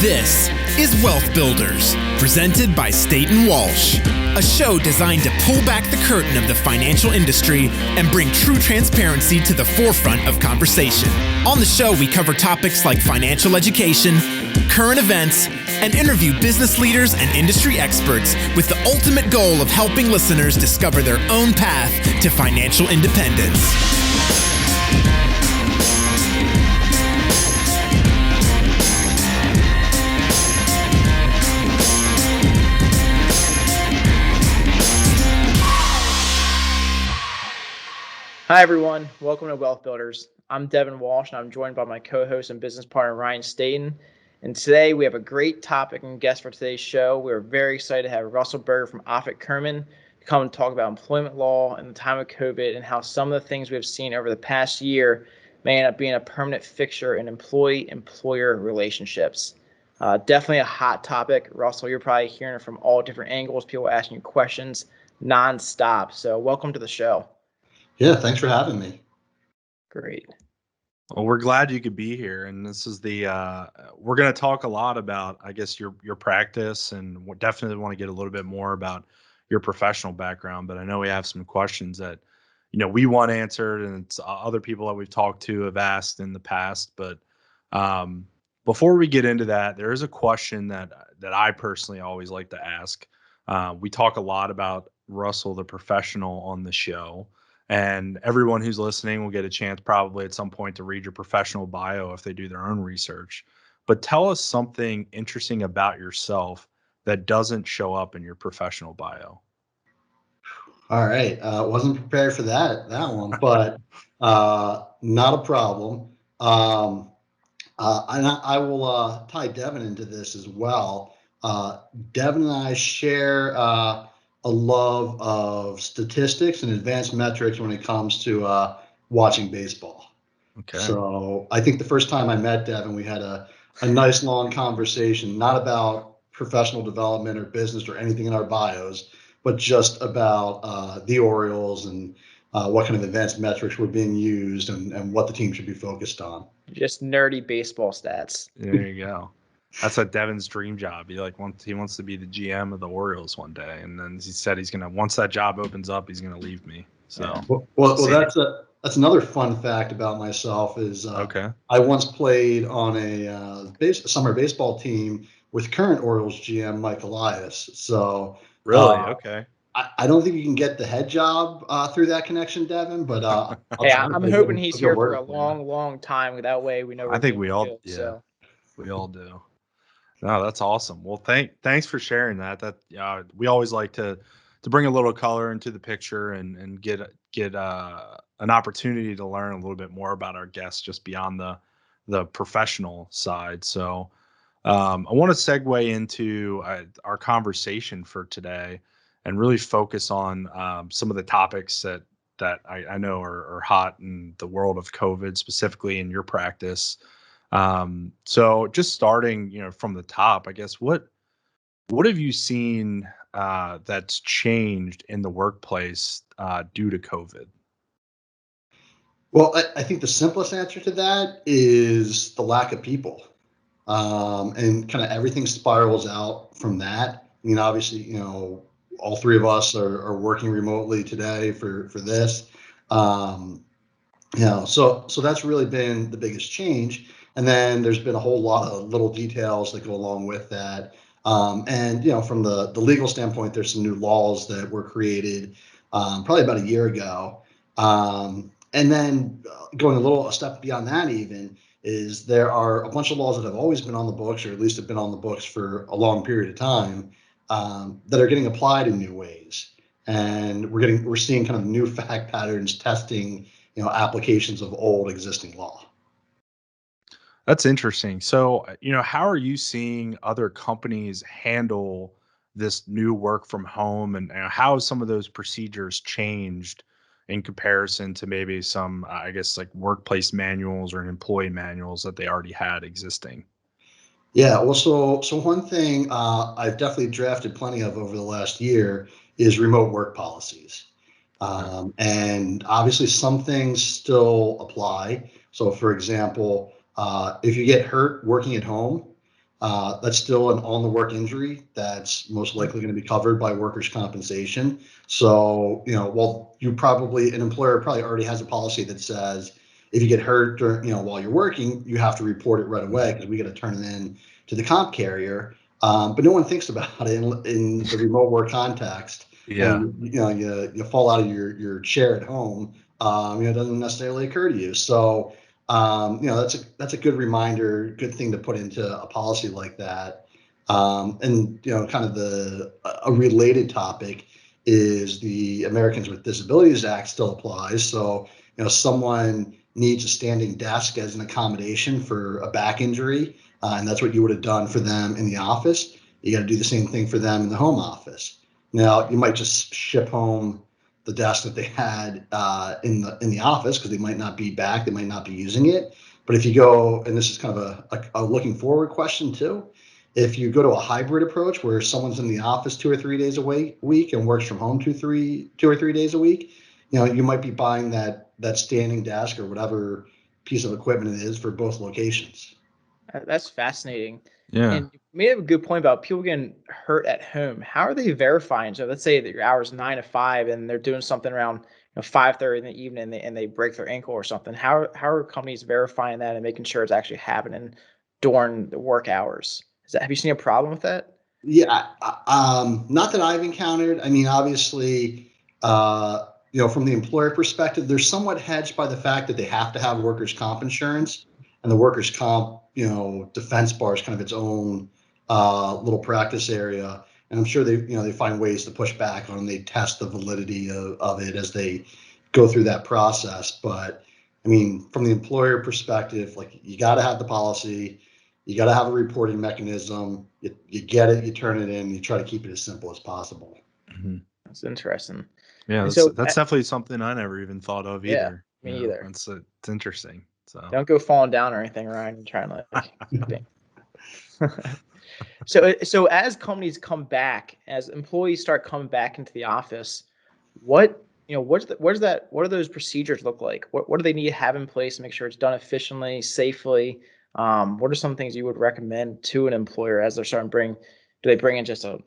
This is Wealth Builders, presented by StatonWalsh, a show designed to pull back the curtain of the financial industry and bring true transparency to the forefront of conversation. On the show, we cover topics like financial education, current events, and interview business leaders and industry experts with the ultimate goal of helping listeners discover their own path to financial independence. Hi, everyone. Welcome to Wealth Builders. I'm Devin Walsh, and I'm joined by my co-host and business partner, Ryan Staton. And today we have a great topic and guest for today's show. We're very excited to have Russell Berger from OffitKurman to come and talk about employment law and the time of COVID and how some of the things we've seen over the past year may end up being a permanent fixture in employee-employer relationships. Definitely a hot topic. Russell, you're probably hearing it from all different angles, people asking you questions nonstop. So welcome to the show. Yeah, thanks for having me. Great. Well, we're glad you could be here, and this is the we're going to talk a lot about, I guess, your practice, and we definitely want to get a little bit more about your professional background. But I know we have some questions that we want answered, and it's other people that we've talked to have asked in the past. But before we get into that, there is a question that I personally always like to ask. We talk a lot about Russell the professional on the show. And everyone who's listening will get a chance probably at some point to read your professional bio if they do their own research. But tell us something interesting about yourself that doesn't show up in your professional bio. All right. Wasn't prepared for that one, but not a problem. And I will tie Devin into this as well. Devin and I share a love of statistics and advanced metrics when it comes to watching baseball. Okay. So I think the first time I met Devin, we had a nice long conversation, not about professional development or business or anything in our bios, but just about the Orioles and what kind of advanced metrics were being used and what the team should be focused on. Just nerdy baseball stats. There you go. That's a Devin's dream job. He wants to be the GM of the Orioles one day, and then he said once that job opens up, he's gonna leave me. So well that's another fun fact about myself is okay. I once played on a summer baseball team with current Orioles GM Mike Elias. So really, okay. I don't think you can get the head job through that connection, Devin. But I'm hoping he's here for a long time. That way we know. I think we all do. No, that's awesome. Well, thanks for sharing that. We always like to bring a little color into the picture and get an opportunity to learn a little bit more about our guests just beyond the professional side. So I want to segue into our conversation for today and really focus on some of the topics that I know are hot in the world of COVID, specifically in your practice. So just starting, from the top, I guess, what have you seen that's changed in the workplace due to COVID? Well, I think the simplest answer to that is the lack of people, and kind of everything spirals out from that. I mean, obviously, all three of us are working remotely today for this. So that's really been the biggest change. And then there's been a whole lot of little details that go along with that. And from the legal standpoint, there's some new laws that were created probably about a year ago. And then going a step beyond that even is there are a bunch of laws that have always been on the books, or at least have been on the books for a long period of time, that are getting applied in new ways. And we're seeing kind of new fact patterns testing, applications of old existing law. That's interesting. So, how are you seeing other companies handle this new work from home, and how have some of those procedures changed in comparison to maybe some, I guess, like workplace manuals or employee manuals that they already had existing? Yeah, well, so one thing I've definitely drafted plenty of over the last year is remote work policies. And obviously some things still apply. So for example, if you get hurt working at home, That's still an on-the-work injury that's most likely going to be covered by workers' compensation. So, while an employer probably already has a policy that says if you get hurt during, while you're working, you have to report it right away because we got to turn it in to the comp carrier. But no one thinks about it in the remote work context. Yeah. You fall out of your chair at home. It doesn't necessarily occur to you. So, that's a good reminder, good thing to put into a policy like that. And kind of a related topic is the Americans with Disabilities Act still applies. So, someone needs a standing desk as an accommodation for a back injury, and that's what you would have done for them in the office. You got to do the same thing for them in the home office. Now, you might just ship home the desk that they had in the office because they might not be back, they might not be using it. But if you go, and this is kind of a looking forward question too, if you go to a hybrid approach where someone's in the office 2 or 3 days a week and works from home 2 or 3 days a week, you might be buying that standing desk or whatever piece of equipment it is for both locations. That's fascinating. Yeah. And you may have a good point about people getting hurt at home. How are they verifying? So let's say that your hours 9 to 5 and they're doing something around 5:30 in the evening and they break their ankle or something. How are companies verifying that and making sure it's actually happening during the work hours? Have you seen a problem with that? Yeah, not that I've encountered. I mean, obviously, from the employer perspective, they're somewhat hedged by the fact that they have to have workers' comp insurance, and the workers' comp, defense bar is kind of its own little practice area. And I'm sure they find ways to push back on, they test the validity of it as they go through that process. But I mean, from the employer perspective, like, you got to have the policy. You got to have a reporting mechanism. You get it, you turn it in, you try to keep it as simple as possible. Mm-hmm. That's interesting. Yeah, And that's definitely something I never even thought of either. Yeah, me either. It's interesting. So don't go falling down or anything, Ryan, and trying to So as companies come back, as employees start coming back into the office, what do those procedures look like? What do they need to have in place to make sure it's done efficiently, safely? What are some things you would recommend to an employer as they're starting to do they bring in just a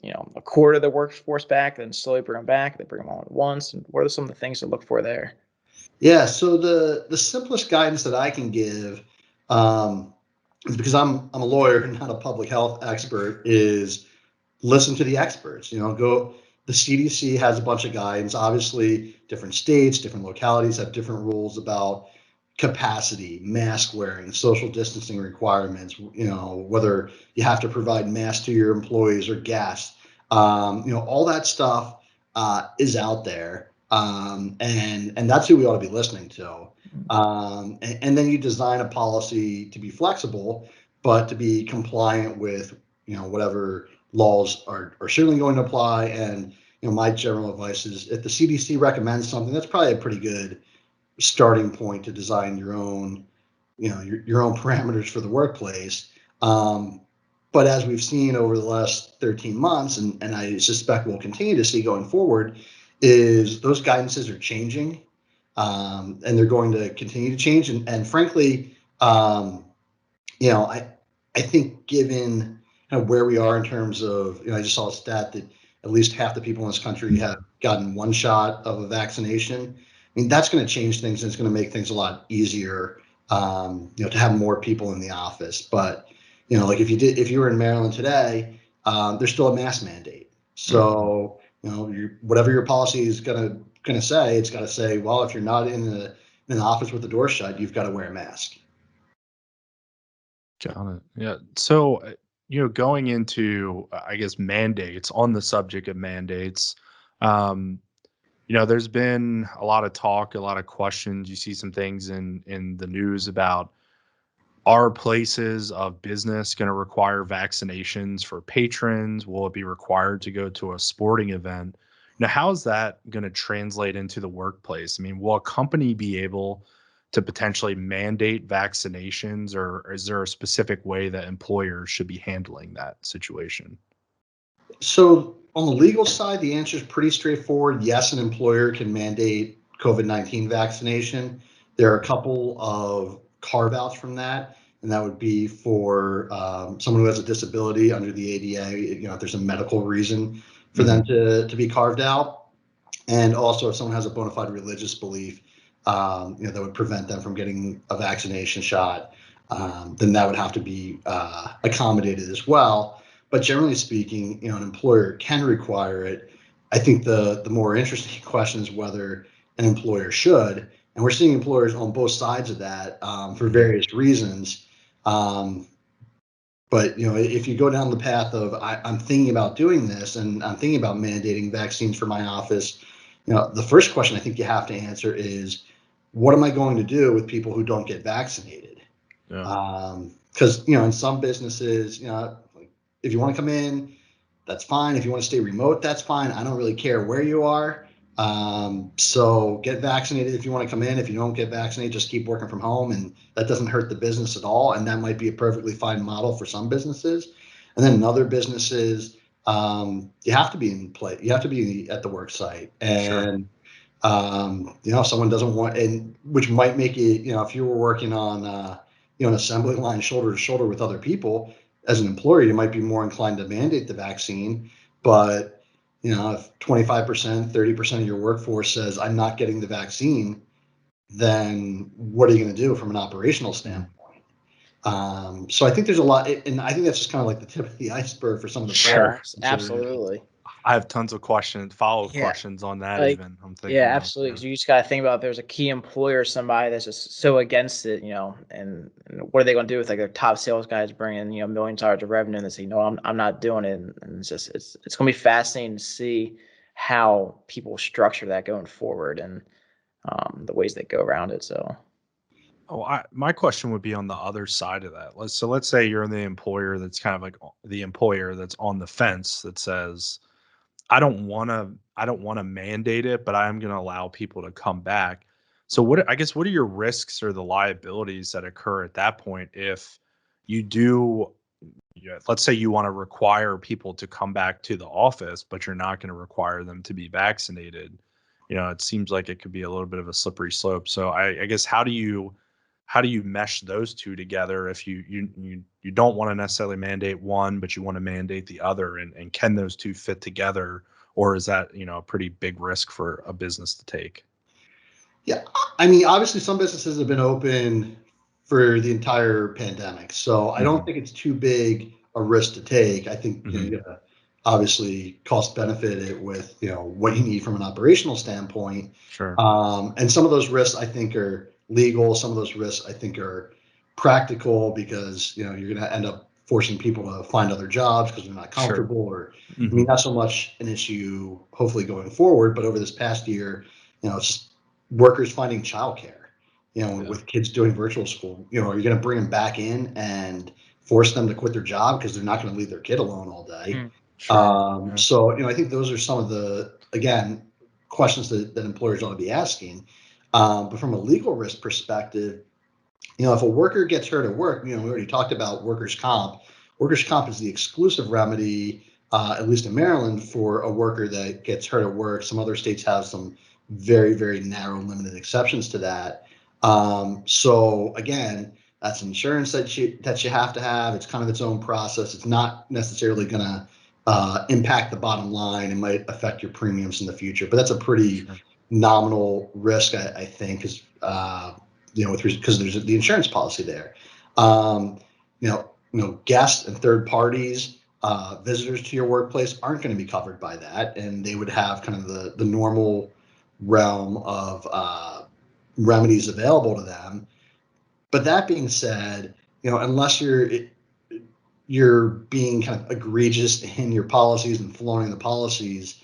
quarter of the workforce back, then slowly bring them back? They bring them all at once, and what are some of the things to look for there? Yeah, so the simplest guidance that I can give, is because I'm a lawyer and not a public health expert, is listen to the experts. The CDC has a bunch of guidance. Obviously, different states, different localities have different rules about capacity, mask wearing, social distancing requirements, whether you have to provide masks to your employees or guests. All that stuff is out there. And that's who we ought to be listening to. And then you design a policy to be flexible, but to be compliant with, whatever laws are certainly going to apply. And, my general advice is if the CDC recommends something, that's probably a pretty good starting point to design your own, your own parameters for the workplace. But as we've seen over the last 13 months, and I suspect we'll continue to see going forward, is those guidances are changing, and they're going to continue to change. And frankly, I think given kind of where we are in terms of, I just saw a stat that at least half the people in this country have gotten one shot of a vaccination. I mean, that's going to change things, and it's going to make things a lot easier, to have more people in the office. But, like if you were in Maryland today, there's still a mask mandate. So, whatever your policy is going to say, it's got to say, well, if you're not in the office with the door shut, you've got to wear a mask. Got it. Yeah. So, going into, I guess, mandates, on the subject of mandates, there's been a lot of talk, a lot of questions. You see some things in the news about, are places of business going to require vaccinations for patrons? Will it be required to go to a sporting event? How is that going to translate into the workplace? I mean, will a company be able to potentially mandate vaccinations, or is there a specific way that employers should be handling that situation? So on the legal side, the answer is pretty straightforward. Yes, an employer can mandate COVID-19 vaccination. There are a couple of carve-outs from that. and that would be for someone who has a disability under the ADA. If there's a medical reason for them to be carved out, and also if someone has a bona fide religious belief, that would prevent them from getting a vaccination shot, then that would have to be accommodated as well. But generally speaking, an employer can require it. I think the more interesting question is whether an employer should, and we're seeing employers on both sides of that for various reasons. But if you go down the path of I'm thinking about doing this and I'm thinking about mandating vaccines for my office, the first question I think you have to answer is, what am I going to do with people who don't get vaccinated? Because in some businesses, if you want to come in, that's fine. If you want to stay remote, that's fine. I don't really care where you are. So get vaccinated if you want to come in. If you don't get vaccinated, just keep working from home, and that doesn't hurt the business at all. And that might be a perfectly fine model for some businesses. And then in other businesses, you have to be in play. You have to be at the work site, and someone doesn't want, and which might make it, if you were working on an assembly line shoulder to shoulder with other people, as an employer, you might be more inclined to mandate the vaccine. But if 25%, 30% of your workforce says I'm not getting the vaccine, then what are you going to do from an operational standpoint? So I think there's a lot, and I think that's just kind of like the tip of the iceberg for some of the Yes, absolutely. I have tons of follow-up questions on that. Even I'm thinking. Yeah, absolutely. Because you just got to think about, if there's a key employer, somebody that's just so against it, and what are they going to do with their top sales guys bringing millions of dollars of revenue, and they say, no, I'm not doing it. And it's just it's going to be fascinating to see how people structure that going forward, and the ways they go around it. So. My question would be on the other side of that. Let's say you're the employer that's kind of like the employer that's on the fence that says, I don't want to mandate it, but I am going to allow people to come back. So what are your risks or the liabilities that occur at that point if you do, let's say you want to require people to come back to the office, but you're not going to require them to be vaccinated? It seems like it could be a little bit of a slippery slope. So I guess how do you mesh those two together if you don't want to necessarily mandate one, but you want to mandate the other, and can those two fit together, or is that a pretty big risk for a business to take? Yeah, I mean, obviously some businesses have been open for the entire pandemic, so I don't think it's too big a risk to take. I think you gotta obviously cost benefit it with what you need from an operational standpoint. Sure. And some of those risks I think are legal. Some of those risks I think are practical, because you're going to end up forcing people to find other jobs because they're not comfortable. Or I mean, not so much an issue hopefully going forward, but over this past year, it's workers finding childcare. With kids doing virtual school, are you going to bring them back in and force them to quit their job because they're not going to leave their kid alone all day? So I think those are some of the, again, questions that employers ought to be asking. But from a legal risk perspective, if a worker gets hurt at work, we already talked about workers' comp. Workers' comp is the exclusive remedy, at least in Maryland, for a worker that gets hurt at work. Some other states have some very, very narrow, limited exceptions to that. So again, that's insurance that you have to have. It's kind of its own process. It's not necessarily going to impact the bottom line. It might affect your premiums in the future, but that's a pretty nominal risk, I think, because there's the insurance policy there. Guests and third parties, visitors to your workplace aren't going to be covered by that, and they would have kind of the normal realm of remedies available to them. But that being said, unless you're being kind of egregious in your policies and flaunting the policies,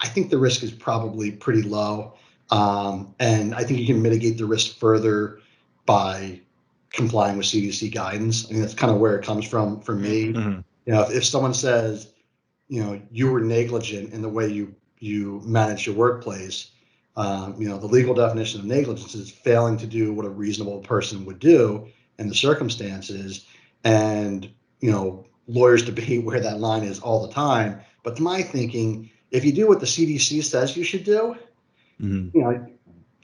I think the risk is probably pretty low. And I think you can mitigate the risk further by complying with CDC guidance. I mean, that's kind of where it comes from for me. If someone says, you were negligent in the way you manage your workplace, the legal definition of negligence is failing to do what a reasonable person would do in the circumstances. And, lawyers debate where that line is all the time. But to my thinking, if you do what the CDC says you should do,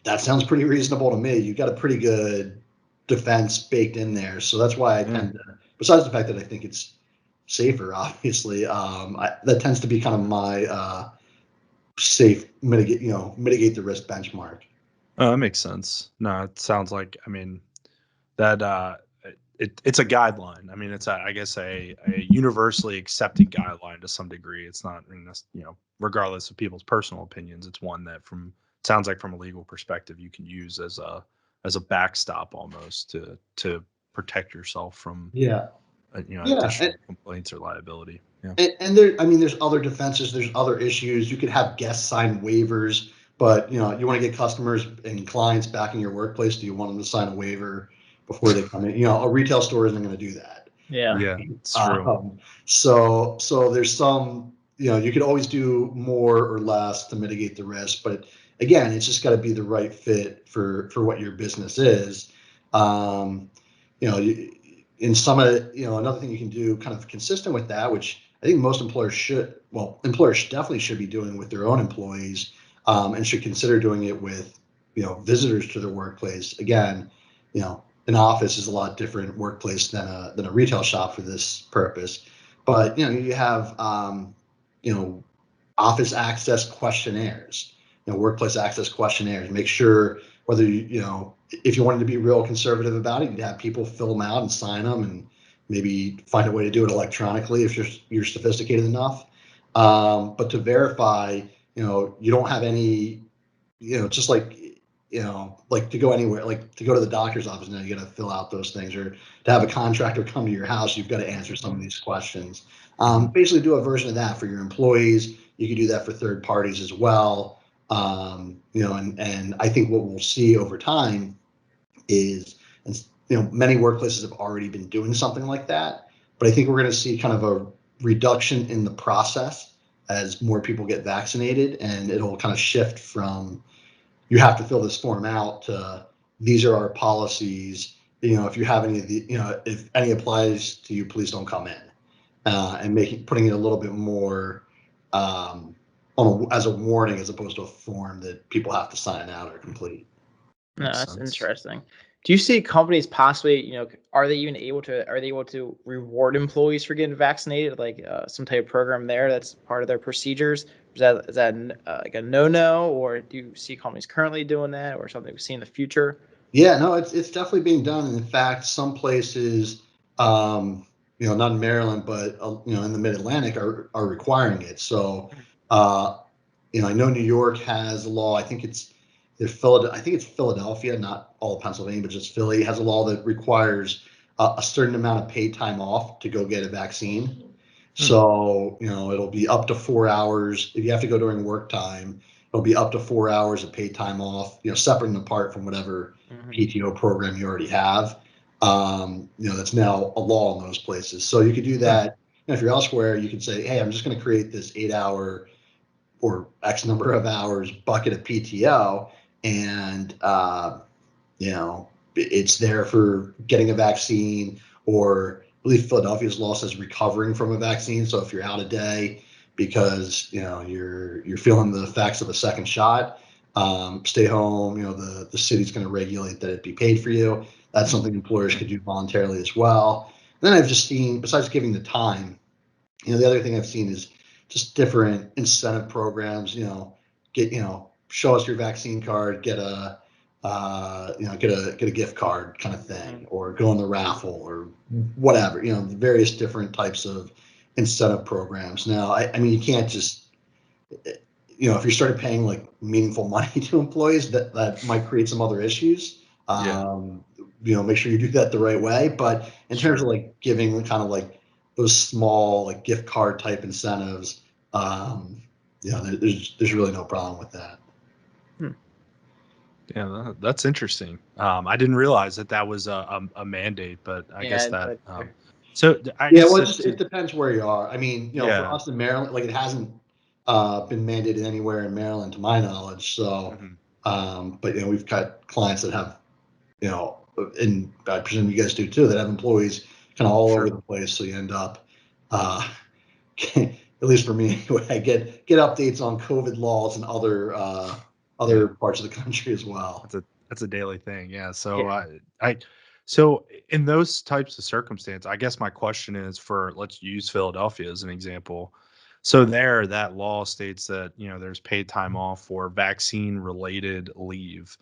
that sounds pretty reasonable to me. You've got a pretty good defense baked in there. So that's why I tend to, besides the fact that I think it's safer, obviously, that tends to be kind of my safe mitigate the risk benchmark. Oh, that makes sense. No, it sounds like, I mean, that it's a guideline. I mean, it's I guess a universally accepted guideline to some degree. It's not, I mean, this, regardless of people's personal opinions, it's one that sounds like from a legal perspective, you can use as a backstop almost to protect yourself from additional complaints or liability. Yeah. And there's other defenses, there's other issues. You could have guests sign waivers, but you want to get customers and clients back in your workplace. Do you want them to sign a waiver before they come in? A retail store isn't going to do that. Yeah, it's true. So there's some, you could always do more or less to mitigate the risk, but again, it's just got to be the right fit for what your business is. In some of another thing you can do kind of consistent with that, which I think most employers definitely should be doing with their own employees, and should consider doing it with, visitors to their workplace. Again, an office is a lot different workplace than a retail shop for this purpose. But, you have, office access questionnaires, workplace access questionnaires. Make sure whether if you wanted to be real conservative about it, you'd have people fill them out and sign them, and maybe find a way to do it electronically if you're sophisticated enough. But to verify, you don't have any, just like, like to go anywhere, like to go to the doctor's office now, you got to fill out those things, or to have a contractor come to your house, you've got to answer some of these questions. Basically do a version of that for your employees. You can do that for third parties as well. And I think what we'll see over time is, many workplaces have already been doing something like that, but I think we're going to see kind of a reduction in the process as more people get vaccinated, and it'll kind of shift from, you have to fill this form out, to these are our policies. If you have any of the, if any applies to you, please don't come in, and putting it a little bit more as a warning, as opposed to a form that people have to sign out or complete. No, that's interesting. Do you see companies possibly, are they able to reward employees for getting vaccinated, like some type of program there that's part of their procedures? Is that like a no, or do you see companies currently doing that, or something we see in the future? Yeah, no, it's definitely being done. And in fact, some places, not in Maryland, but in the Mid-Atlantic are requiring it. So, I know New York has a law. I think it's Philadelphia, not all of Pennsylvania, but just Philly has a law that requires a certain amount of paid time off to go get a vaccine. So, it'll be up to 4 hours. If you have to go during work time, it'll be up to 4 hours of paid time off, separate and apart from whatever PTO program you already have. That's now a law in those places. So you could do that. If you're elsewhere, you could say, hey, I'm just going to create this 8-hour or X number of hours bucket of PTO, and it's there for getting a vaccine, or I believe Philadelphia's law says recovering from a vaccine. So if you're out a day because you're feeling the effects of a second shot, stay home. The city's going to regulate that it be paid for you. That's something employers could do voluntarily as well. And then I've just seen, besides giving the time, the other thing I've seen is just different incentive programs. Show us your vaccine card, get a get a gift card kind of thing, or go on the raffle, or whatever. The various different types of incentive programs. Now, I mean, you can't just, if you started paying like meaningful money to employees, that might create some other issues. Make sure you do that the right way. But in terms of like giving kind of like those small like gift card type incentives, there's really no problem with that. Yeah, that's interesting. I didn't realize that was a mandate, but I guess that. So I guess it depends where you are. I mean, for us in Maryland, like it hasn't been mandated anywhere in Maryland to my knowledge. So, but we've got clients that have, and I presume you guys do too, that have employees kind of all over the place. So you end up, at least for me anyway, I get updates on COVID laws and other parts of the country as well. That's a daily thing. Yeah. So So in those types of circumstance, I guess my question is for let's use Philadelphia as an example. So there, that law states that, there's paid time off for vaccine related leave.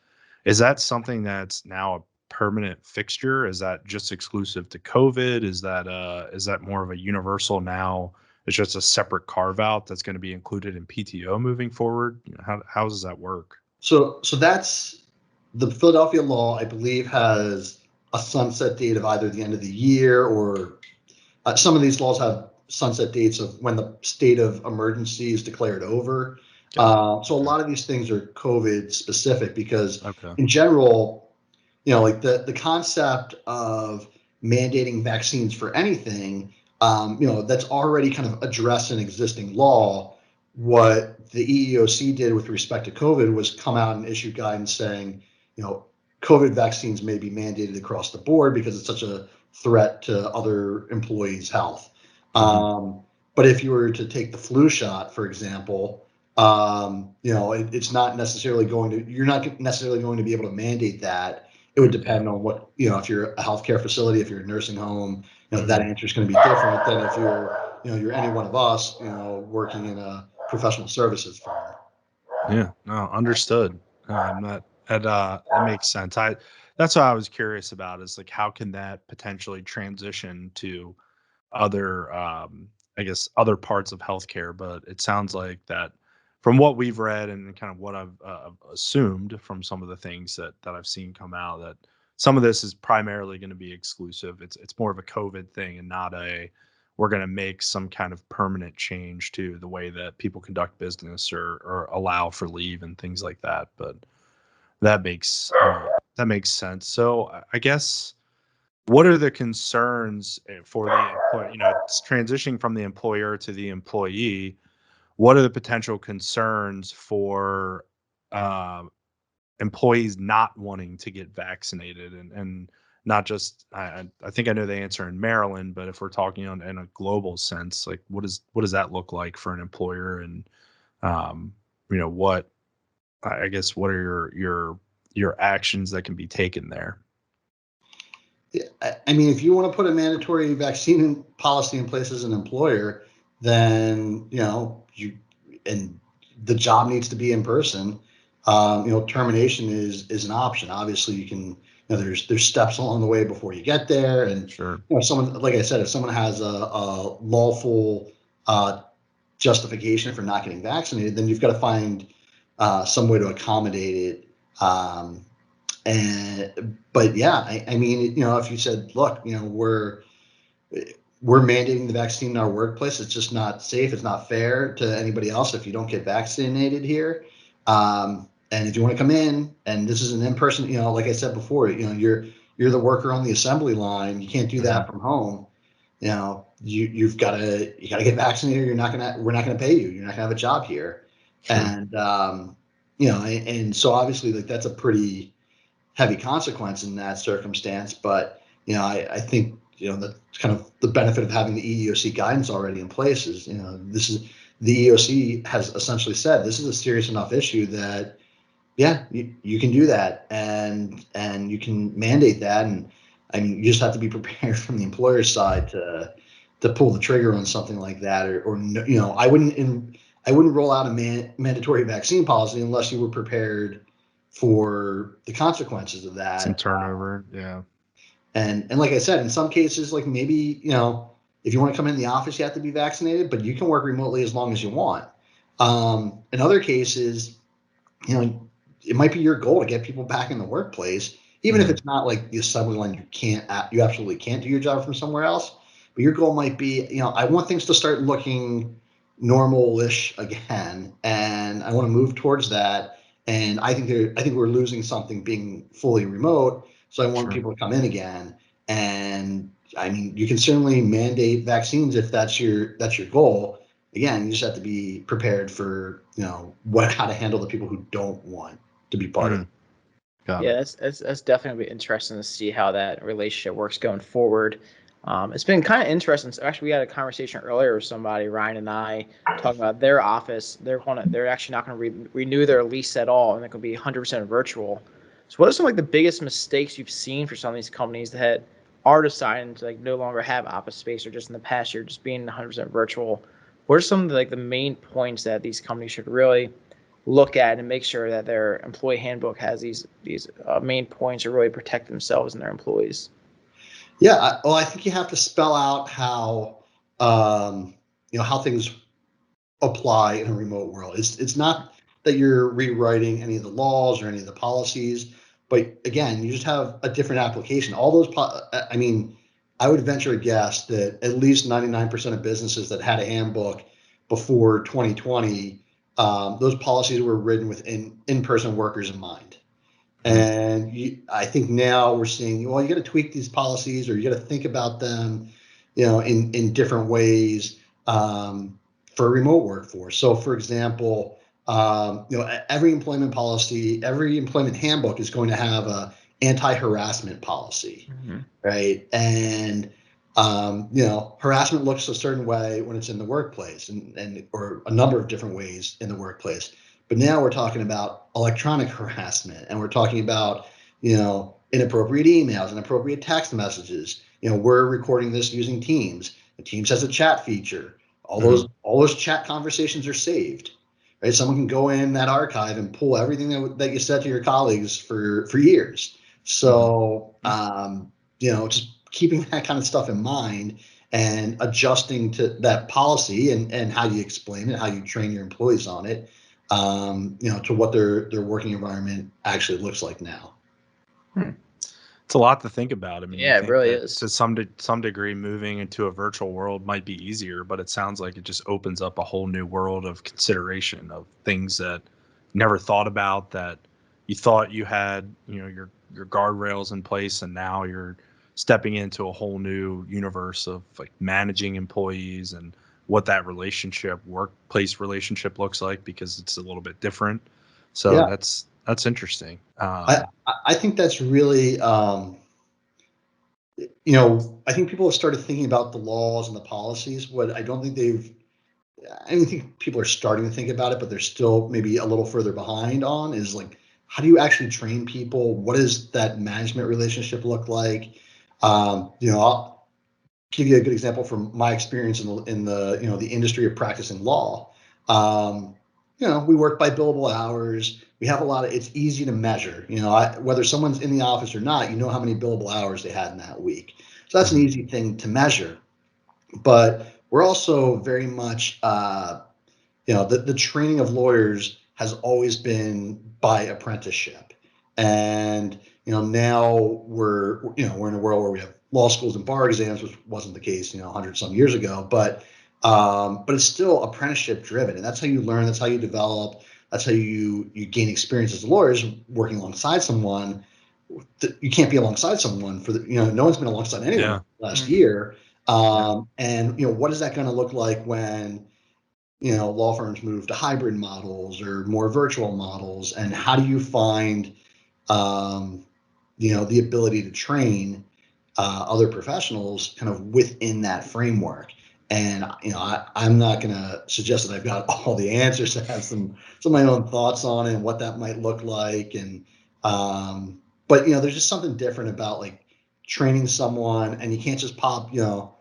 Is that something that's now a permanent fixture? Is that just exclusive to COVID? Is that more of a universal now? It's just a separate carve out that's going to be included in PTO moving forward. How does that work? So that's the Philadelphia law, I believe, has a sunset date of either the end of the year or some of these laws have sunset dates of when the state of emergency is declared over. So a lot of these things are COVID specific because Okay. in general, like the concept of mandating vaccines for anything, that's already kind of addressed in existing law. What the EEOC did with respect to COVID was come out and issue guidance saying, COVID vaccines may be mandated across the board because it's such a threat to other employees' health. But if you were to take the flu shot, for example, it's not necessarily you're not necessarily going to be able to mandate that. It would depend on what, if you're a healthcare facility, if you're a nursing home, that answer is going to be different than if you're any one of us, working in a professional services firm. Yeah, no, understood. That makes sense. That's what I was curious about is like how can that potentially transition to other I guess other parts of healthcare, but it sounds like that from what we've read and kind of what I've assumed from some of the things that I've seen come out that some of this is primarily going to be exclusive. It's more of a COVID thing and not a we're going to make some kind of permanent change to the way that people conduct business or allow for leave and things like that. But that makes sense. So I guess what are the concerns for the employer? It's transitioning from the employer to the employee. What are the potential concerns for uh, employees not wanting to get vaccinated and not just I think I know the answer in Maryland, but if we're talking in a global sense, like what does that look like for an employer and um, what I guess what are your actions that can be taken there? Yeah, I mean, if you want to put a mandatory vaccine policy in place as an employer, then and the job needs to be in person. Termination is an option. Obviously, you can. There's steps along the way before you get there, and Sure. someone, like I said, if someone has a lawful justification for not getting vaccinated, then you've got to find some way to accommodate it. But yeah, I mean, if you said, look, we're mandating the vaccine in our workplace, it's just not safe, it's not fair to anybody else if you don't get vaccinated here. And if you want to come in, and this is an in-person, like I said before, you're the worker on the assembly line, you can't do that from home. You've got to get vaccinated. We're not gonna pay you. You're not gonna have a job here. Sure. And and so obviously, like, that's a pretty heavy consequence in that circumstance. But I think that's kind of the benefit of having the EEOC guidance already in place is this is the EEOC has essentially said this is a serious enough issue that you can do that and you can mandate that. And I mean, you just have to be prepared from the employer's side to pull the trigger on something like that, or I wouldn't roll out a mandatory vaccine policy unless you were prepared for the consequences of that. Some turnover. Yeah. And like I said, in some cases, like maybe, if you want to come in the office, you have to be vaccinated, but you can work remotely as long as you want. In other cases, it might be your goal to get people back in the workplace, even if it's not like the assembly line, you absolutely can't do your job from somewhere else. But your goal might be, I want things to start looking normal-ish again, and I want to move towards that. And I think we're losing something being fully remote. So I want people to come in again. And I mean, you can certainly mandate vaccines if that's your goal. Again, you just have to be prepared for how to handle the people who don't want to be part of it. Yeah, that's definitely interesting to see how that relationship works going forward. It's been kind of interesting. So actually, we had a conversation earlier with somebody, Ryan and I, talking about their office. They're actually not going to renew their lease at all, and it could be 100% virtual. So what are some like the biggest mistakes you've seen for some of these companies that are deciding to like no longer have office space, or just in the past year just being 100% virtual? What are some of the, like the main points that these companies should really look at and make sure that their employee handbook has these main points to really protect themselves and their employees? Yeah, I think you have to spell out how how things apply in a remote world. It's not that you're rewriting any of the laws or any of the policies, but again, you just have a different application. All those, I mean, I would venture a guess that at least 99% of businesses that had a handbook before 2020, those policies were written with in-person workers in mind. And I think now we're seeing, well, you got to tweak these policies, or you got to think about them, in different ways for a remote workforce. So, for example, every employment policy, every employment handbook is going to have a anti-harassment policy, right? And harassment looks a certain way when it's in the workplace, and or a number of different ways in the workplace. But now we're talking about electronic harassment, and we're talking about, inappropriate emails, inappropriate text messages. We're recording this using Teams. And Teams has a chat feature. All those chat conversations are saved, right? Someone can go in that archive and pull everything that you said to your colleagues for years. So, just keeping that kind of stuff in mind and adjusting to that policy and how you explain it, how you train your employees on it, to what their working environment actually looks like now. It's a lot to think about. I mean, Yeah, you it think really that is. to some degree, moving into a virtual world might be easier, but it sounds like it just opens up a whole new world of consideration of things that you never thought about, that you thought you had, your guardrails in place, and now you're stepping into a whole new universe of like managing employees and what that workplace relationship looks like, because it's a little bit different. So Yeah, that's interesting. I think that's really, I think people have started thinking about the laws and the policies. What I don't think I don't think people are starting to think about it, but they're still maybe a little further behind on, is like, how do you actually train people? What does that management relationship look like? I'll give you a good example from my experience in the industry of practicing law. We work by billable hours. We have it's easy to measure, whether someone's in the office or not, how many billable hours they had in that week. So that's an easy thing to measure. But we're also very much, the training of lawyers has always been by apprenticeship. And, now we're in a world where we have law schools and bar exams, which wasn't the case, 100 some years ago, but it's still apprenticeship driven. And that's how you learn. That's how you develop. That's how you gain experience as a lawyer, is working alongside someone. You can't be alongside someone no one's been alongside anyone last year. And, what is that going to look like when, law firms move to hybrid models or more virtual models? And how do you find, the ability to train other professionals kind of within that framework? And, I'm not going to suggest that I've got all the answers. I have some of my own thoughts on it and what that might look like. And, but, there's just something different about like training someone, and you can't just pop your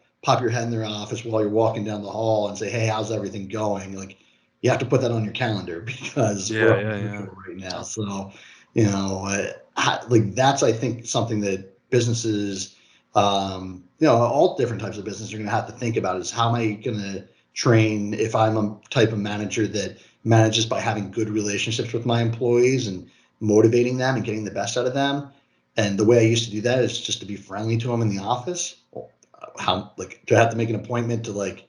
head in their office while you're walking down the hall and say, "Hey, how's everything going?" Like, you have to put that on your calendar, because we're all virtual right now. So, like that's, I think, something that businesses, all different types of businesses are going to have to think about, is how am I going to train if I'm a type of manager that manages by having good relationships with my employees and motivating them and getting the best out of them. And the way I used to do that is just to be friendly to them in the office. How, like, do I have to make an appointment to, like,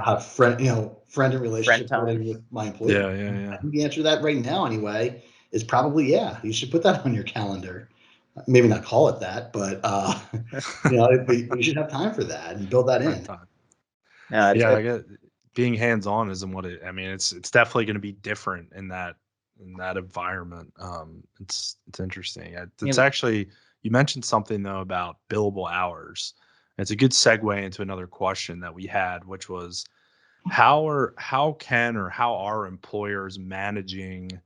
have friend and relationship building with my employees? I think the answer to that right now, anyway, is probably, yeah, you should put that on your calendar. Maybe not call it that, but you should have time for that and build that in. No, I get being hands-on isn't what I mean, it's definitely going to be different in that environment. It's interesting. It's actually, you mentioned something though about billable hours. It's a good segue into another question that we had, which was how are employers managing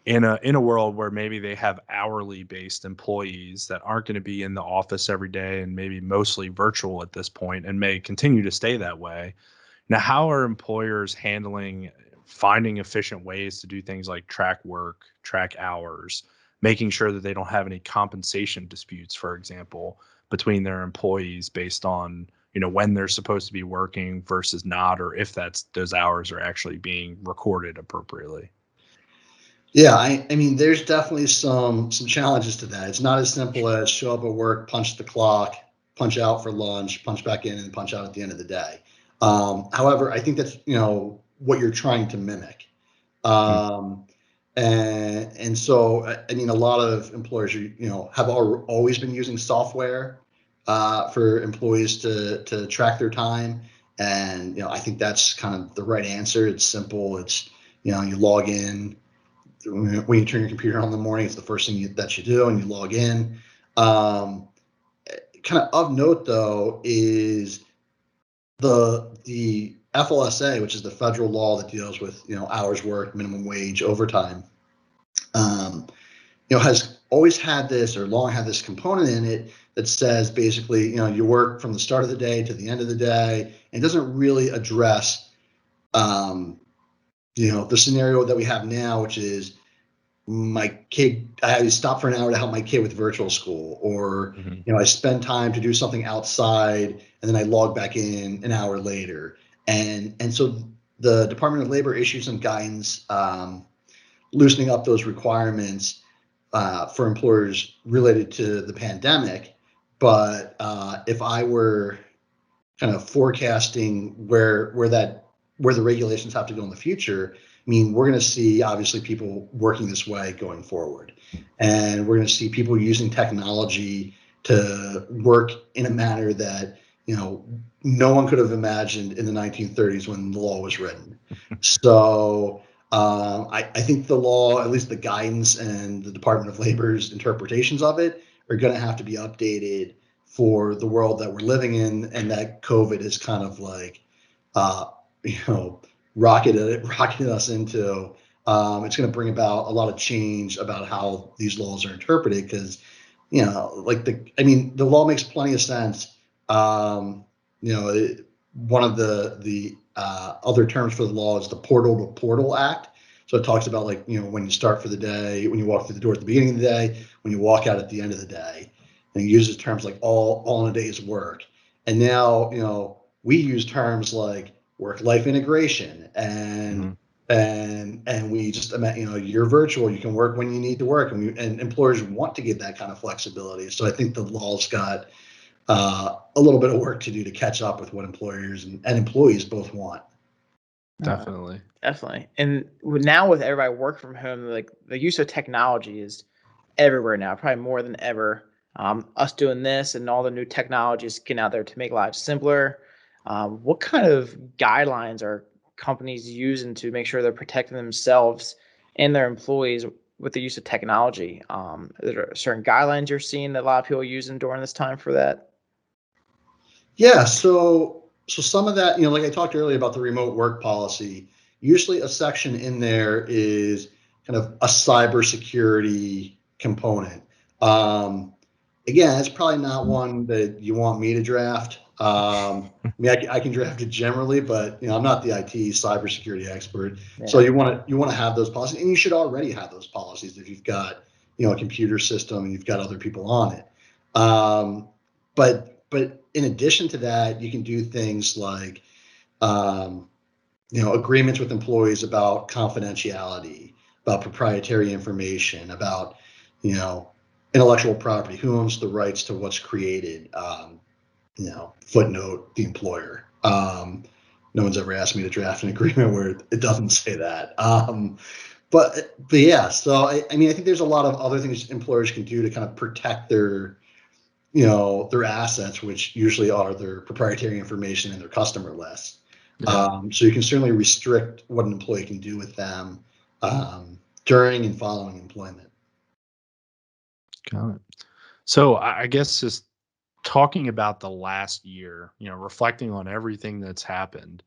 in a world where maybe they have hourly based employees that aren't going to be in the office every day and maybe mostly virtual at this point and may continue to stay that way. Now, how are employers handling finding efficient ways to do things like track work, track hours, making sure that they don't have any compensation disputes, for example, between their employees based on, when they're supposed to be working versus not, or if those hours are actually being recorded appropriately? Yeah, I mean, there's definitely some challenges to that. It's not as simple as show up at work, punch the clock, punch out for lunch, punch back in, and punch out at the end of the day. However, I think that's what you're trying to mimic. Um, and so I mean, a lot of employers have always been using software for employees to track their time, and I think that's kind of the right answer. It's simple. It's you log in when you turn your computer on in the morning. It's the first thing that you do, and you log in. Um, Kind of note though is the FLSA, which is the federal law that deals with hours worked, minimum wage, overtime. Um, has always had this, or long had this component in it that says basically you work from the start of the day to the end of the day, and it doesn't really address the scenario that we have now, which is my kid, I stop for an hour to help my kid with virtual school, or I spend time to do something outside and then I log back in an hour later. And so the Department of Labor issued some guidance loosening up those requirements for employers related to the pandemic. But if I were kind of forecasting where the regulations have to go in the future, I mean, we're going to see obviously people working this way going forward, and we're going to see people using technology to work in a manner that no one could have imagined in the 1930s when the law was written. So I think the law, at least the guidance and the Department of Labor's interpretations of it, are going to have to be updated for the world that we're living in, and that COVID is kind of like, rocketed us into. It's going to bring about a lot of change about how these laws are interpreted, because, the law makes plenty of sense. One of the other terms for the law is the Portal to Portal Act. So it talks about when you start for the day, when you walk through the door at the beginning of the day, when you walk out at the end of the day, and it uses terms like all in a day's work. And now, we use terms like work-life integration and we just you're virtual, you can work when you need to work, and employers want to give that kind of flexibility. So I think the law's got a little bit of work to do to catch up with what employers and employees both want. Definitely. Definitely. And now with everybody work from home, like the use of technology is everywhere now, probably more than ever. Us doing this and all the new technologies getting out there to make lives simpler. What kind of guidelines are companies using to make sure they're protecting themselves and their employees with the use of technology? Are there certain guidelines you're seeing that a lot of people are using during this time for that? Yeah, so some of that, like I talked earlier about the remote work policy, usually a section in there is kind of a cybersecurity component. Again, it's probably not one that you want me to draft. I can draft it generally, but I'm not the IT cybersecurity expert. Yeah. So you want to have those policies, and you should already have those policies if you've got a computer system and you've got other people on it. But in addition to that, you can do things like agreements with employees about confidentiality, about proprietary information, about intellectual property, who owns the rights to what's created. Footnote, the employer. No one's ever asked me to draft an agreement where it doesn't say that. But yeah, so I think there's a lot of other things employers can do to kind of protect their assets, which usually are their proprietary information and their customer lists. Yeah. So you can certainly restrict what an employee can do with them during and following employment. Got it. So I guess just talking about the last year, reflecting on everything that's happened.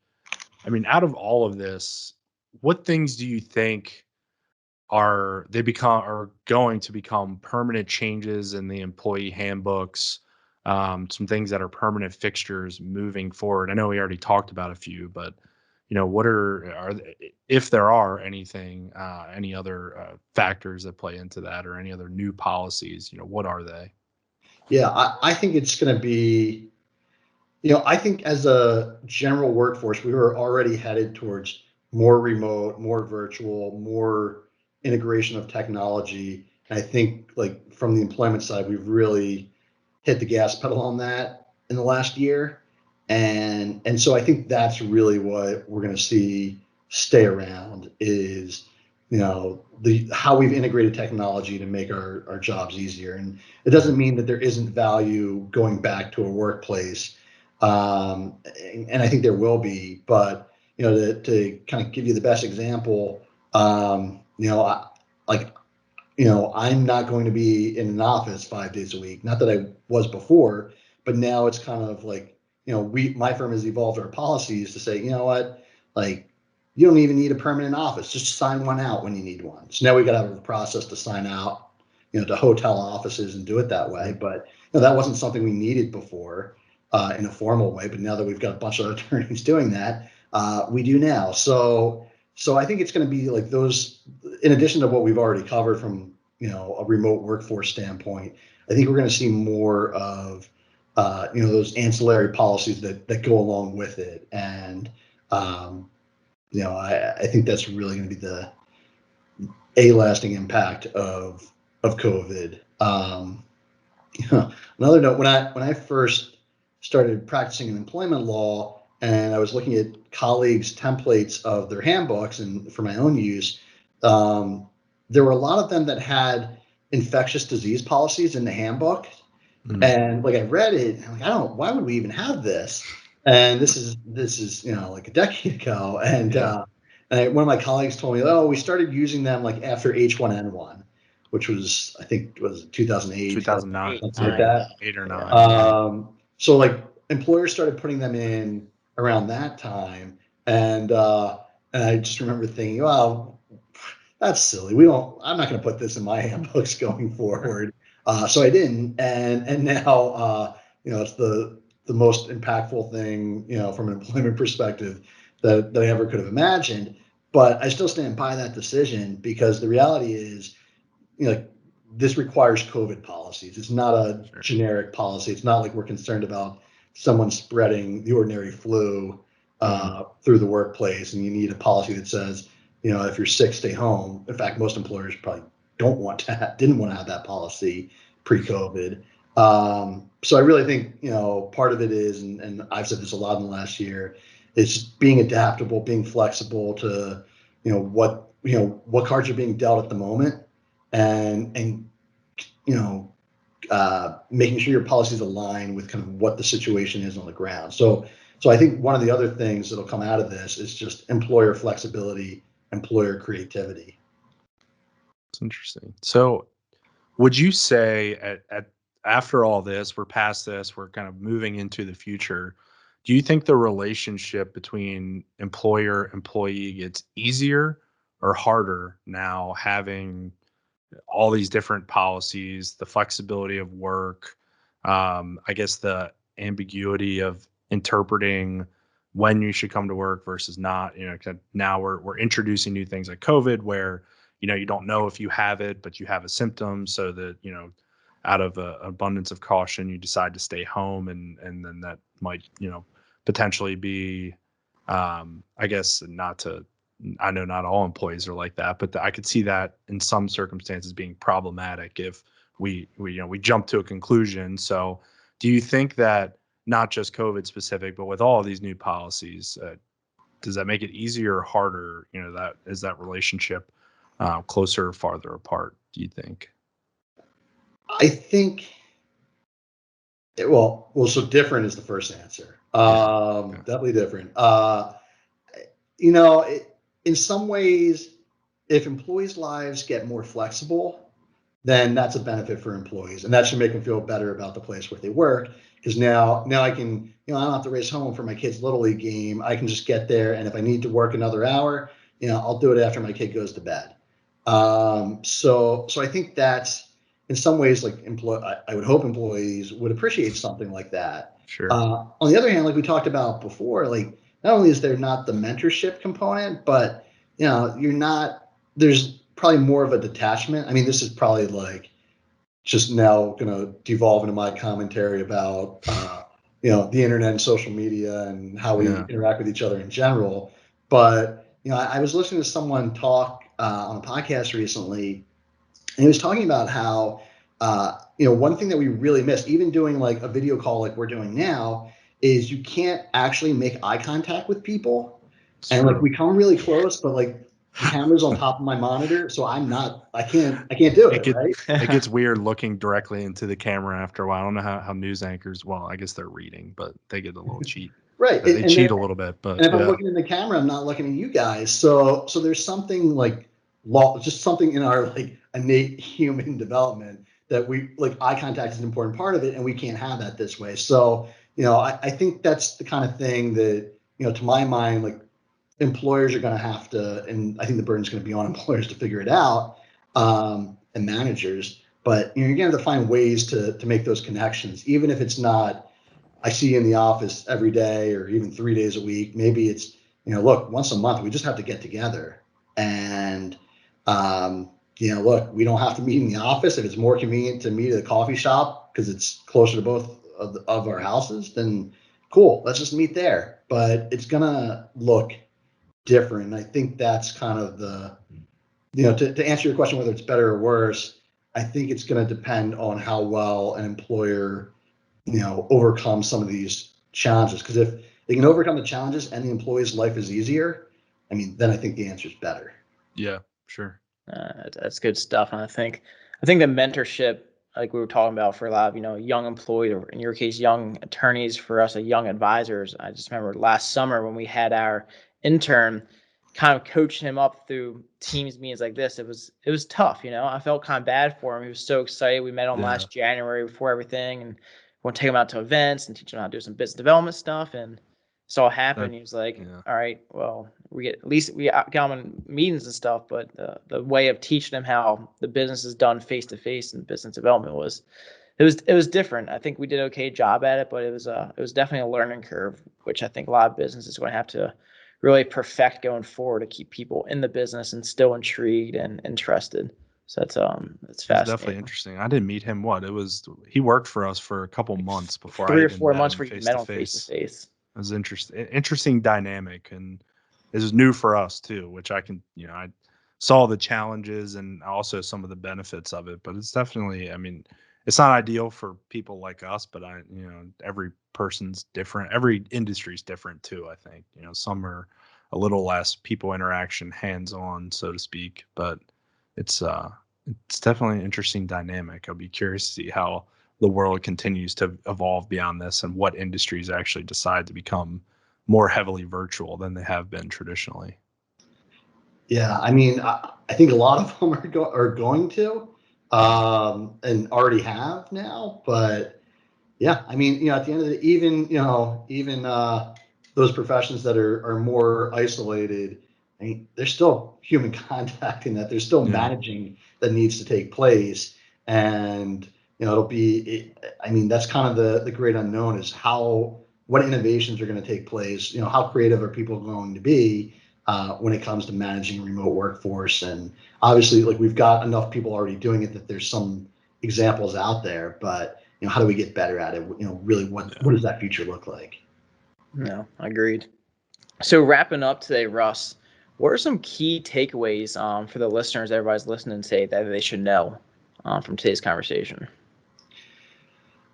I mean, out of all of this, what things do you think are going to become permanent changes in the employee handbooks, some things that are permanent fixtures moving forward? I know we already talked about a few, but what if there are any other factors that play into that, or any other new policies, what are they? Yeah, I think it's going to be, I think as a general workforce, we were already headed towards more remote, more virtual, more integration of technology. And I think like from the employment side, we've really hit the gas pedal on that in the last year. And so I think that's really what we're going to see stay around is, the how we've integrated technology to make our jobs easier. And it doesn't mean that there isn't value going back to a workplace. And I think there will be, but to kind of give you the best example, I'm not going to be in an office 5 days a week. Not that I was before, but now it's kind of like, my firm has evolved our policies to say, you know what, like you don't even need a permanent office. Just sign one out when you need one. So now we got to have a process to sign out, to hotel offices and do it that way. But that wasn't something we needed before in a formal way. But now that we've got a bunch of attorneys doing that, we do now. So I think it's going to be like those, in addition to what we've already covered from, a remote workforce standpoint. I think we're going to see more of, those ancillary policies that go along with it. And, I think that's really going to be a lasting impact of COVID. Another note, when I first started practicing in employment law, and I was looking at colleagues' templates of their handbooks and for my own use, there were a lot of them that had infectious disease policies in the handbook. Mm-hmm. And like I read it, and I'm like, why would we even have this? And this is like a decade ago. And one of my colleagues told me, we started using them like after H1N1, which was, I think, was 2008, 2009, something like that. 8 or 9. So like employers started putting them in around that time. And I just remember thinking, well, that's silly. I'm not going to put this in my handbooks going forward. So I didn't. And now, it's the most impactful thing, from an employment perspective that I ever could have imagined. But I still stand by that decision because the reality is, this requires COVID policies. It's not a generic policy. It's not like we're concerned about someone spreading the ordinary flu through the workplace, and you need a policy that says, if you're sick, stay home. In fact, most employers probably didn't want to have that policy pre-COVID. So I really think, part of it is, and I've said this a lot in the last year, is just being adaptable, being flexible to, what cards are being dealt at the moment, and making sure your policies align with kind of what the situation is on the ground. So I think one of the other things that'll come out of this is just employer flexibility, employer creativity. It's interesting. So would you say after all this, we're past this, we're kind of moving into the future, do you think the relationship between employer-employee gets easier or harder now, having all these different policies, the flexibility of work, I guess the ambiguity of interpreting when you should come to work versus not? Now we're introducing new things like COVID, where you don't know if you have it, but you have a symptom, so that out of an abundance of caution, you decide to stay home, and then that might potentially be, I guess, I know not all employees are like that, but I could see that in some circumstances being problematic if we jump to a conclusion. So do you think that, not just COVID specific, but with all of these new policies, does that make it easier or harder? That relationship closer or farther apart, do you think? I think, so different is the first answer. Definitely different. In some ways, if employees' lives get more flexible, then that's a benefit for employees, and that should make them feel better about the place where they work. Because now I can, I don't have to race home for my kid's Little League game. I can just get there, and if I need to work another hour, I'll do it after my kid goes to bed. So I think that's in some ways like I would hope employees would appreciate something like that. Sure. On the other hand, like we talked about before, like not only is there not the mentorship component, but there's probably more of a detachment. I mean, this is probably like just now going to devolve into my commentary about the internet and social media and how we interact with each other in general. But I was listening to someone talk on a podcast recently, and he was talking about how one thing that we really miss, even doing like a video call like we're doing now, is you can't actually make eye contact with people. And like we come really close, but like the camera's on top of my monitor, so I can't do it, right? It gets weird looking directly into the camera after a while. I don't know how news anchors, well, I guess they're reading, but they get a little cheat. Right. They cheat a little bit, but and if I'm looking in the camera, I'm not looking at you guys. So there's something like just something in our like innate human development that we like eye contact is an important part of it, and we can't have that this way. So I think that's the kind of thing that to my mind, like employers are going to have to, and I think the burden's going to be on employers to figure it out, and managers. But you're going to have to find ways to make those connections, even if it's not I see you in the office every day or even 3 days a week. Maybe it's look, once a month we just have to get together and look, we don't have to meet in the office. If it's more convenient to meet at a coffee shop because it's closer to both of our houses, then cool, let's just meet there. But it's gonna look different. I think that's kind of the to answer your question whether it's better or worse, I think it's going to depend on how well an employer overcome some of these challenges. Because if they can overcome the challenges and the employee's life is easier, I mean, then I think the answer is better. Yeah, sure. That's good stuff. And I think the mentorship, like we were talking about for a lot of, young employees, or in your case, young attorneys, for us, young advisors. I just remember last summer when we had our intern, kind of coaching him up through Teams meetings like this. It was tough. I felt kind of bad for him. He was so excited. We met him last January before everything, and we'll take him out to events and teach him how to do some business development stuff. And saw it happen. He was like, all right, well, at least we got him in meetings and stuff, but the way of teaching him how the business is done face to face and business development was different. I think we did an okay job at it, but it was definitely a learning curve, which I think a lot of businesses are going to have to really perfect going forward to keep people in the business and still intrigued and interested. So that's fascinating. Definitely interesting. I didn't meet him. He worked for us for a couple months before 3 or 4 months where you met him face to face. It was interesting dynamic, and it was new for us too, which I saw the challenges and also some of the benefits of it, but it's definitely, I mean, it's not ideal for people like us, but every person's different. Every industry is different too. I think, some are a little less people interaction, hands-on, so to speak, but it's definitely an interesting dynamic. I'll be curious to see how the world continues to evolve beyond this and what industries actually decide to become more heavily virtual than they have been traditionally. Yeah, I mean, I think a lot of them are going to, and already have now. But yeah, I mean, at the end of the even those professions that are more isolated, I mean, there's still human contact in that. There's still managing that needs to take place, and I mean, that's kind of the great unknown is what innovations are going to take place. How creative are people going to be when it comes to managing a remote workforce? And obviously, like we've got enough people already doing it that there's some examples out there, but how do we get better at it? Really, what does that future look like? No, agreed. So wrapping up today, Russ, what are some key takeaways for the listeners, everybody's listening today, that they should know from today's conversation?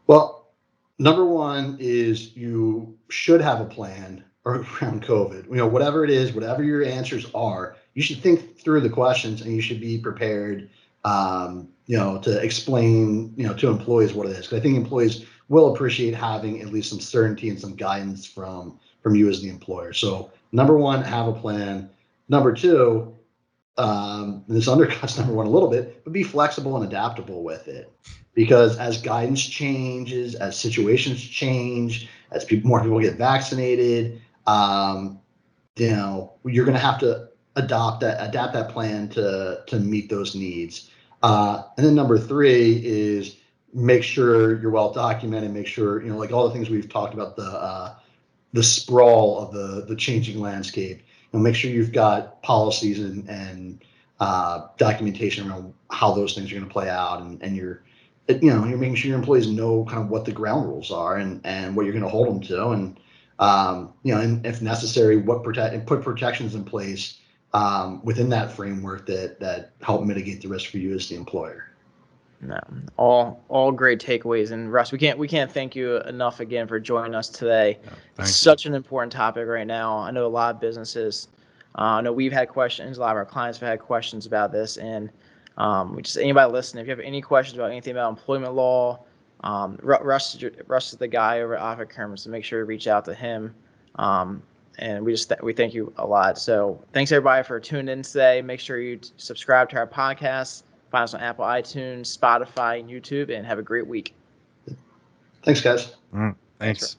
Well, number one is you should have a plan around COVID. Whatever it is, whatever your answers are, you should think through the questions and you should be prepared, to explain, to employees what it is. Because I think employees will appreciate having at least some certainty and some guidance from you as the employer. So number one, have a plan. Number two, this undercuts number one a little bit, but be flexible and adaptable with it. Because as guidance changes, as situations change, as more people get vaccinated, you're going to have to adapt that plan to meet those needs. And then number 3 is make sure you're well documented. Make sure, like all the things we've talked about, the sprawl of the changing landscape. Make sure you've got policies and documentation around how those things are going to play out, and you're making sure your employees know kind of what the ground rules are and what you're going to hold them to, and and if necessary, put protections in place within that framework that help mitigate the risk for you as the employer. No, all great takeaways. And Russ, we can't thank you enough again for joining us today. It's such an important topic right now. I know a lot of businesses. I know we've had questions. A lot of our clients have had questions about this, and anybody listening, if you have any questions about anything about employment law, Russ is the guy over at OffitKurman, so make sure to reach out to him. And we thank you a lot. So thanks everybody for tuning in today. Make sure you subscribe to our podcast. Find us on Apple, iTunes, Spotify, and YouTube, and have a great week. Thanks, guys. Thanks.